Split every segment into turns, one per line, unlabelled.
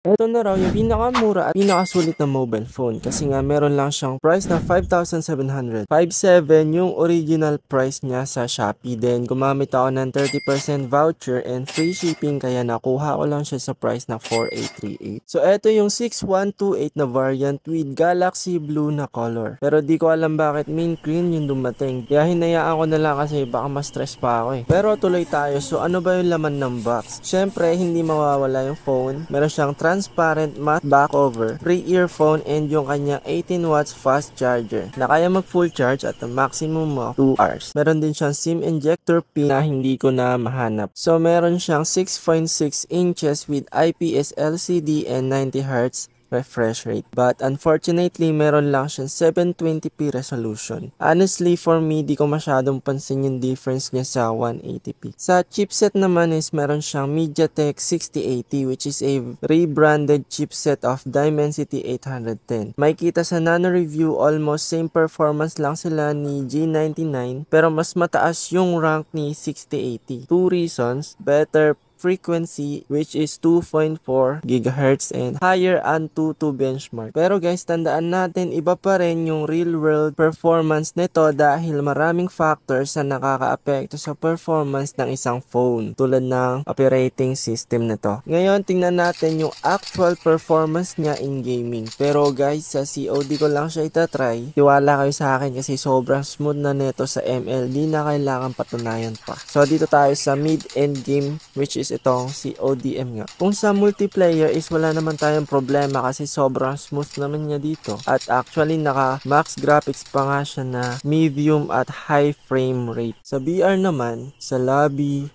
Ito na raw yung pinakamura at pinakasulit na mobile phone kasi nga meron lang siyang price na 5,700. 5,700 yung original price niya sa Shopee. Then gumamit ako ng 30% voucher and free shipping kaya nakuha ko lang siya sa price na 4,838. So ito yung 6128 na variant with Galaxy Blue na color. Pero di ko alam bakit mint green yung dumating. Kaya hinayaan ko na lang kasi baka ma-stress pa ako eh. Pero tuloy tayo. So ano ba yung laman ng box? Syempre hindi mawawala yung phone. Meron siyang transparent matte back cover, free earphone, and yung kanyang 18 watts fast charger na kaya mag full charge at a maximum of 2 hours. Meron din siyang SIM injector pin na hindi ko na mahanap. So meron siyang 6.6 inches with IPS LCD and 90 Hz refresh rate. But unfortunately, meron lang siyang 720p resolution. Honestly, for me, di ko masyadong pansin yung difference niya sa 180p. Sa chipset naman is meron siyang MediaTek 6080 which is a rebranded chipset of Dimensity 810. Makikita sa nano review, almost same performance lang sila ni G99 pero mas mataas yung rank ni 6080. Two reasons: better frequency which is 2.4 GHz and higher Antutu benchmark. Pero guys, tandaan natin iba pa rin yung real world performance nito dahil maraming factors na nakakaapekto sa performance ng isang phone tulad ng operating system nito. Ngayon, tingnan natin yung actual performance niya in gaming. Pero guys, sa COD ko lang siya itatry. Tiwala kayo sa akin kasi sobrang smooth na nito sa ML. Di na kailangan patunayan pa. So dito tayo sa mid-end game which is itong si ODM nga. Kung sa multiplayer is wala naman tayong problema kasi sobrang smooth naman niya dito. At actually naka max graphics pa nga siya na medium at high frame rate. Sa VR naman, sa lobby,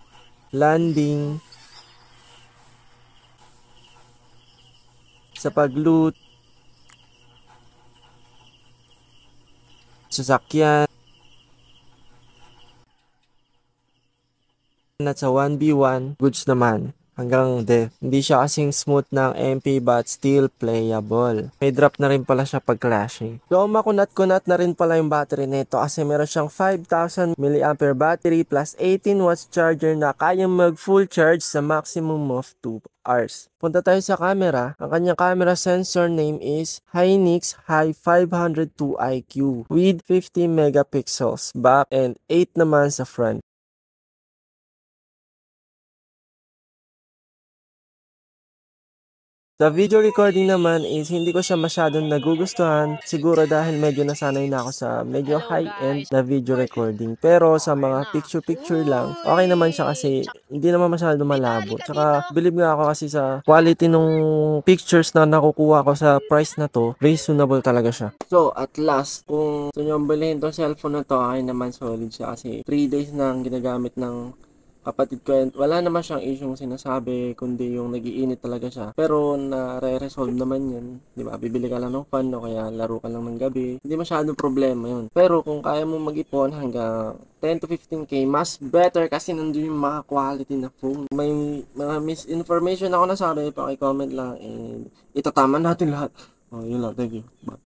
landing, sa pag-loot, sasakyan, at sa 1v1, goods naman. Hanggang death. Hindi siya kasing smooth ng MP but still playable. May drop na rin pala siya pag clashing. So makunat-kunat na rin pala yung battery nito kasi meron siyang 5,000 mAh battery plus 18 watts charger na kayang mag full charge sa maximum of 2 hours. Punta tayo sa camera. Ang kanyang camera sensor name is Hynix Hi502 IQ with 50 megapixels back and 8 naman sa front. Sa video recording naman is hindi ko siya masyadong nagugustuhan. Siguro dahil medyo nasanay na ako sa medyo high-end na video recording. Pero sa mga picture-picture lang, okay naman siya kasi hindi naman masyadong malabo. Tsaka believe nga ako kasi sa quality ng pictures na nakukuha ko sa price na to, reasonable talaga siya. So at last, kung gusto nyo bilhin itong cellphone na to, okay naman solid siya kasi 3 days nang ginagamit ng kapatid ko, and wala naman siyang issue sinasabi kundi yung nagiinit talaga siya, pero nare-resolve naman yun, di ba? Bibili ka lang ng fan o kaya laro ka lang ng gabi, hindi masyadong problema yun. Pero kung kaya mo mag-ipon hanggang 10 to 15k, mas better kasi nandun yung mga quality na phone. May mga misinformation ako nasabi, paki-comment lang and itatama natin lahat. Oh, yun lang, thank you. Bye.